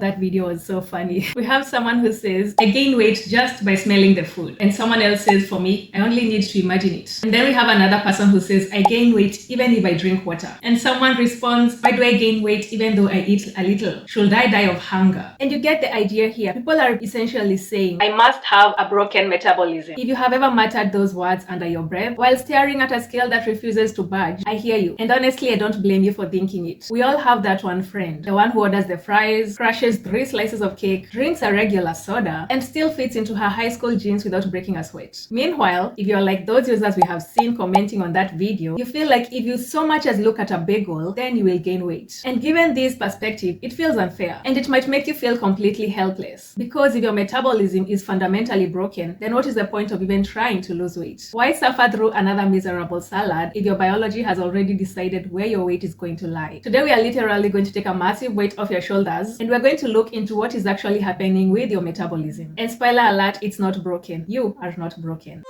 that video was so funny. We have someone who says, I gain weight just by smelling the food. And someone else says, for me, I only need to imagine it. And then we have another person who says, I gain weight even if I drink water. And someone responds, why do I gain weight even though I eat a little? Should I die of hunger? And you get the idea here. People are essentially saying, I must have a broken metabolism. If you have ever muttered those words under your breath while staring at a scale that refuses to budge, I hear you. And honestly, I don't blame you for thinking it. We all have that one friend, the one who orders the fries, crushes 3 slices of cake, drinks a regular soda, and still fits into her high school jeans without breaking a sweat. Meanwhile, if you're like those users we have seen commenting on that video, you feel like if you so much as look at a bagel, then you will gain weight. And given this perspective, it feels unfair, and it might make you feel completely helpless. Because if your metabolism is fundamentally broken, then what is the point of even trying to lose weight? Why suffer through another miserable salad if your biology has already decided where your weight is going to lie? Today we are literally going to take a massive weight off your shoulders, and we're going to look into what is actually happening with your metabolism. And spoiler alert, it's not broken. You are not broken.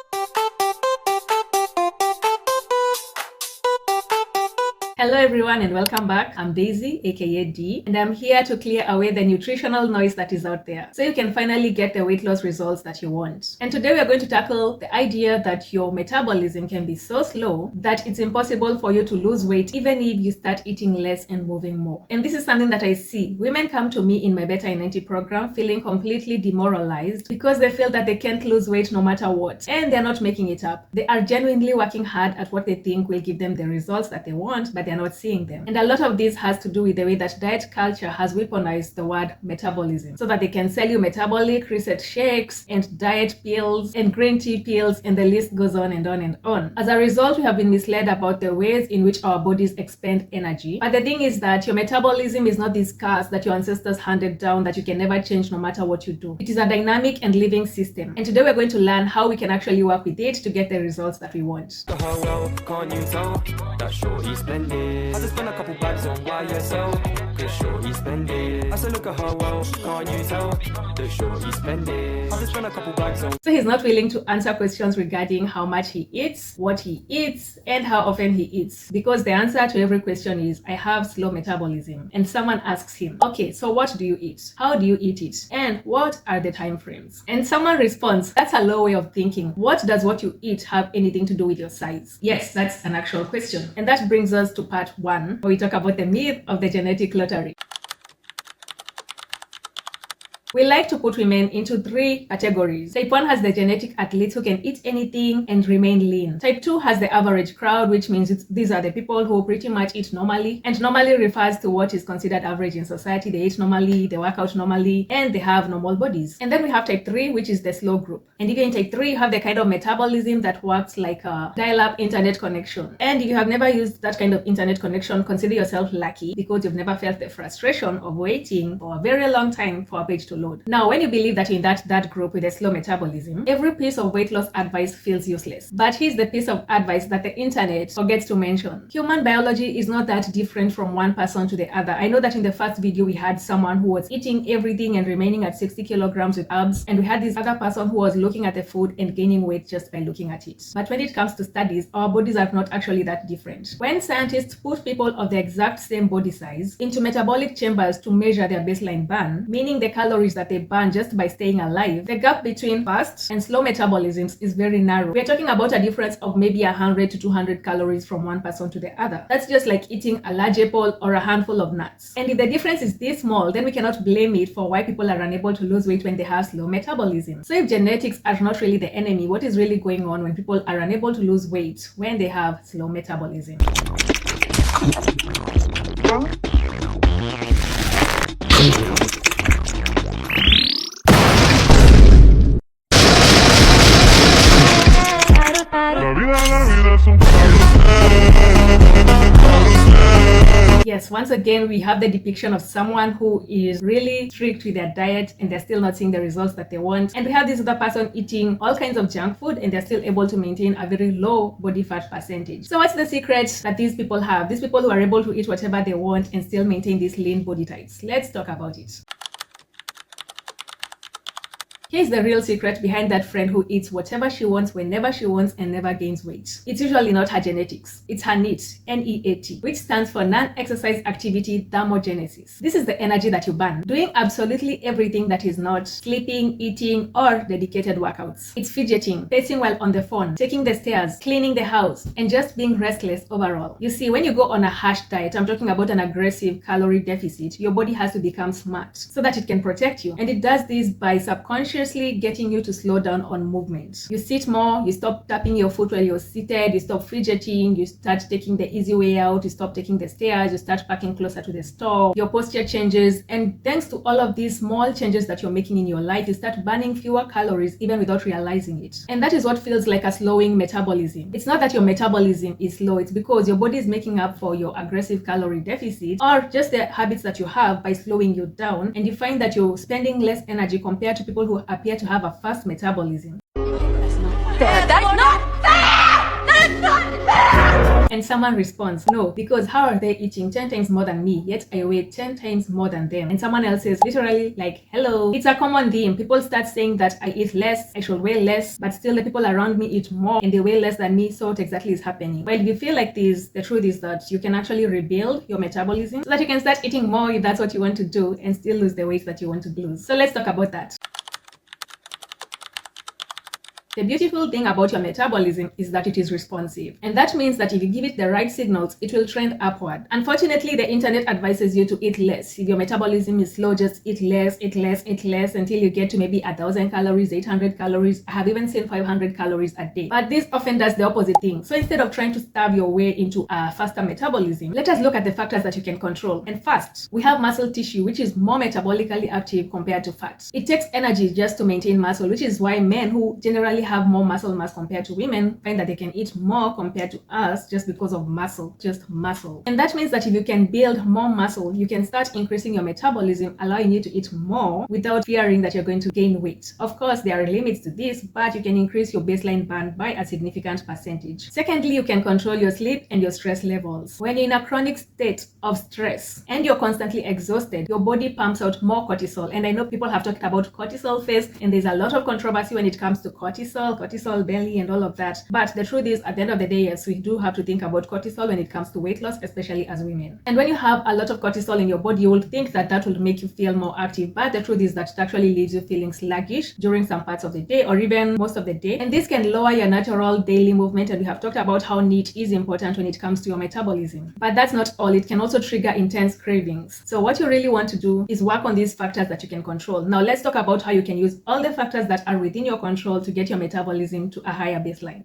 Hello everyone and welcome back. I'm Daisy, aka D, and I'm here to clear away the nutritional noise that is out there so you can finally get the weight loss results that you want. And today we are going to tackle the idea that your metabolism can be so slow that it's impossible for you to lose weight even if you start eating less and moving more. And this is something that I see. Women come to me in my Better in 90 program feeling completely demoralized because they feel that they can't lose weight no matter what, and they're not making it up. They are genuinely working hard at what they think will give them the results that they want, but they're not seeing them. And a lot of this has to do with the way that diet culture has weaponized the word metabolism so that they can sell you metabolic reset shakes and diet pills and green tea pills, and the list goes on and on and on. As a result, we have been misled about the ways in which our bodies expend energy. But the thing is that your metabolism is not this curse that your ancestors handed down that you can never change no matter what you do. It is a dynamic and living system. And today we're going to learn how we can actually work with it to get the results that we want. Can't you tell that shorty splendid? I just spent a couple bags on YSL, cause shorty splendid. I said look at her well, can't you tell that shorty splendid? I just spent a couple bags on. So he's not willing to answer questions regarding how much he eats, what he eats, and how often he eats, because the answer to every question is, I have slow metabolism. And someone asks him, okay, so what do you eat? How do you eat it? And what are the time frames? And someone responds, that's a low way of thinking. What does what you eat have anything to do with your size? Yes, that's an actual question. And that brings us to part 1, where we talk about the myth of the genetic lottery. We like to put women into 3 categories. Type 1 has the genetic athletes who can eat anything and remain lean. Type 2 has the average crowd, which means these are the people who pretty much eat normally, and normally refers to what is considered average in society. They eat normally, they work out normally, and they have normal bodies. And then we have type 3, which is the slow group. And if you're in type 3, you have the kind of metabolism that works like a dial-up internet connection. And if you have never used that kind of internet connection, consider yourself lucky because you've never felt the frustration of waiting for a very long time for a page to load. Now, when you believe that you're in that group with a slow metabolism, every piece of weight loss advice feels useless. But here's the piece of advice that the internet forgets to mention. Human biology is not that different from one person to the other. I know that in the first video, we had someone who was eating everything and remaining at 60 kilograms with abs, and we had this other person who was looking at the food and gaining weight just by looking at it. But when it comes to studies, our bodies are not actually that different. When scientists put people of the exact same body size into metabolic chambers to measure their baseline burn, meaning the calories that they burn just by staying alive, the gap between fast and slow metabolisms is very narrow. We're talking about a difference of maybe 100 to 200 calories from one person to the other. That's just like eating a large apple or a handful of nuts. And if the difference is this small, then we cannot blame it for why people are unable to lose weight when they have slow metabolism. So if genetics are not really the enemy, what is really going on when people are unable to lose weight when they have slow metabolism? Yes, once again, we have the depiction of someone who is really strict with their diet and they're still not seeing the results that they want. And we have this other person eating all kinds of junk food and they're still able to maintain a very low body fat percentage. So what's the secret that these people have? These people who are able to eat whatever they want and still maintain these lean body types. Let's talk about it. Here's the real secret behind that friend who eats whatever she wants, whenever she wants, and never gains weight. It's usually not her genetics. It's her NEAT, N-E-A-T, which stands for non-exercise activity thermogenesis. This is the energy that you burn, doing absolutely everything that is not sleeping, eating, or dedicated workouts. It's fidgeting, pacing while on the phone, taking the stairs, cleaning the house, and just being restless overall. You see, when you go on a harsh diet, I'm talking about an aggressive calorie deficit, your body has to become smart so that it can protect you. And it does this by subconsciously getting you to slow down on movement. You sit more, you stop tapping your foot while you're seated, you stop fidgeting, you start taking the easy way out, you stop taking the stairs, you start parking closer to the store, your posture changes, and thanks to all of these small changes that you're making in your life, you start burning fewer calories even without realizing it. And that is what feels like a slowing metabolism. It's not that your metabolism is slow, it's because your body is making up for your aggressive calorie deficit or just the habits that you have by slowing you down, and you find that you're spending less energy compared to people who appear to have a fast metabolism. That is not fair! That is not fair! And someone responds, no, because how are they eating 10 times more than me, yet I weigh 10 times more than them? And someone else says literally like, hello. It's a common theme. People start saying that I eat less, I should weigh less, but still the people around me eat more and they weigh less than me, so what exactly is happening? Well, if you feel like this, the truth is that you can actually rebuild your metabolism so that you can start eating more if that's what you want to do and still lose the weight that you want to lose. So let's talk about that. The beautiful thing about your metabolism is that it is responsive. And that means that if you give it the right signals, it will trend upward. Unfortunately, the internet advises you to eat less. If your metabolism is slow, just eat less until you get to maybe 1,000 calories, 800 calories. I have even seen 500 calories a day. But this often does the opposite thing. So instead of trying to starve your way into a faster metabolism, let us look at the factors that you can control. And first, we have muscle tissue, which is more metabolically active compared to fat. It takes energy just to maintain muscle, which is why men who generally have more muscle mass compared to women find that they can eat more compared to us just because of muscle, just muscle. And that means that if you can build more muscle, you can start increasing your metabolism, allowing you to eat more without fearing that you're going to gain weight. Of course, there are limits to this, but you can increase your baseline burn by a significant percentage. Secondly, you can control your sleep and your stress levels. When you're in a chronic state of stress and you're constantly exhausted, your body pumps out more cortisol. And I know people have talked about cortisol phase, and there's a lot of controversy when it comes to cortisol belly and all of that. But the truth is, at the end of the day, yes, we do have to think about cortisol when it comes to weight loss, especially as women. And when you have a lot of cortisol in your body, you will think that that will make you feel more active. But the truth is that it actually leaves you feeling sluggish during some parts of the day or even most of the day. And this can lower your natural daily movement. And we have talked about how NEAT is important when it comes to your metabolism. But that's not all. It can also trigger intense cravings. So what you really want to do is work on these factors that you can control. Now let's talk about how you can use all the factors that are within your control to get your metabolism to a higher baseline.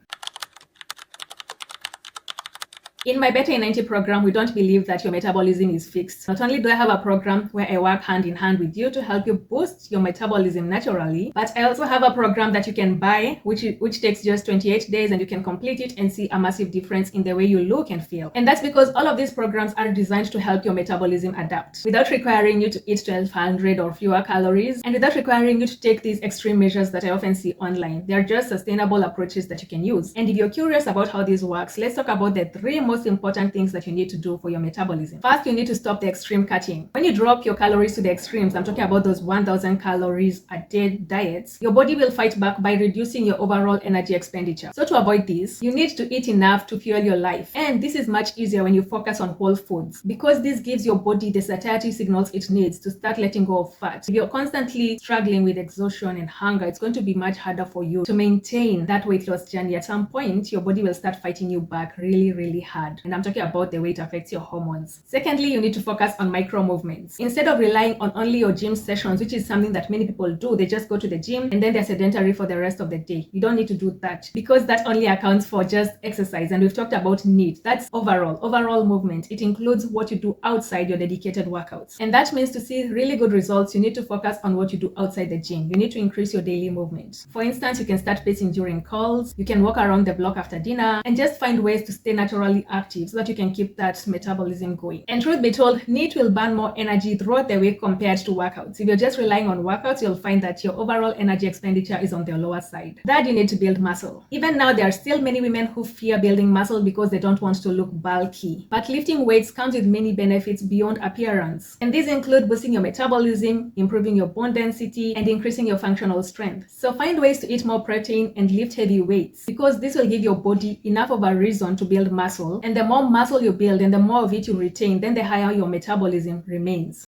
In my Better in 90 program, we don't believe that your metabolism is fixed. Not only do I have a program where I work hand in hand with you to help you boost your metabolism naturally, but I also have a program that you can buy, which takes just 28 days, and you can complete it and see a massive difference in the way you look and feel. And that's because all of these programs are designed to help your metabolism adapt without requiring you to eat 1,200 or fewer calories, and without requiring you to take these extreme measures that I often see online. They're just sustainable approaches that you can use. And if you're curious about how this works, let's talk about the three most important things that you need to do for your metabolism. First, you need to stop the extreme cutting. When you drop your calories to the extremes, I'm talking about those 1,000 calories a day diets, your body will fight back by reducing your overall energy expenditure. So to avoid this, you need to eat enough to fuel your life. And this is much easier when you focus on whole foods, because this gives your body the satiety signals it needs to start letting go of fat. If you're constantly struggling with exhaustion and hunger, it's going to be much harder for you to maintain that weight loss journey. At some point, your body will start fighting you back really, really hard. And I'm talking about the way it affects your hormones. Secondly, you need to focus on micro movements. Instead of relying on only your gym sessions, which is something that many people do, they just go to the gym and then they're sedentary for the rest of the day. You don't need to do that, because that only accounts for just exercise. And we've talked about NEAT. That's overall movement. It includes what you do outside your dedicated workouts. And that means to see really good results, you need to focus on what you do outside the gym. You need to increase your daily movement. For instance, you can start pacing during calls, you can walk around the block after dinner, and just find ways to stay naturally active so that you can keep that metabolism going. And truth be told, NEAT will burn more energy throughout the week compared to workouts. If you're just relying on workouts, you'll find that your overall energy expenditure is on the lower side. Third, you need to build muscle. Even now, there are still many women who fear building muscle because they don't want to look bulky. But lifting weights comes with many benefits beyond appearance. And these include boosting your metabolism, improving your bone density, and increasing your functional strength. So find ways to eat more protein and lift heavy weights, because this will give your body enough of a reason to build muscle. And the more muscle you build and the more of it you retain, then the higher your metabolism remains.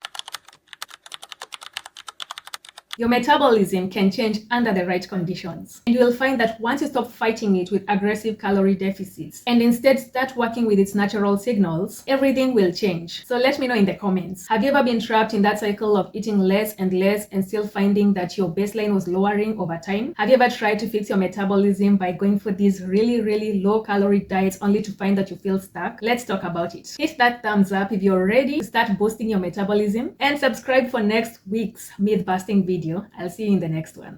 Your metabolism can change under the right conditions. And you will find that once you stop fighting it with aggressive calorie deficits and instead start working with its natural signals, everything will change. So let me know in the comments. Have you ever been trapped in that cycle of eating less and less and still finding that your baseline was lowering over time? Have you ever tried to fix your metabolism by going for these really low calorie diets only to find that you feel stuck? Let's talk about it. Hit that thumbs up if you're ready to start boosting your metabolism, and subscribe for next week's myth busting video. I'll see you in the next one.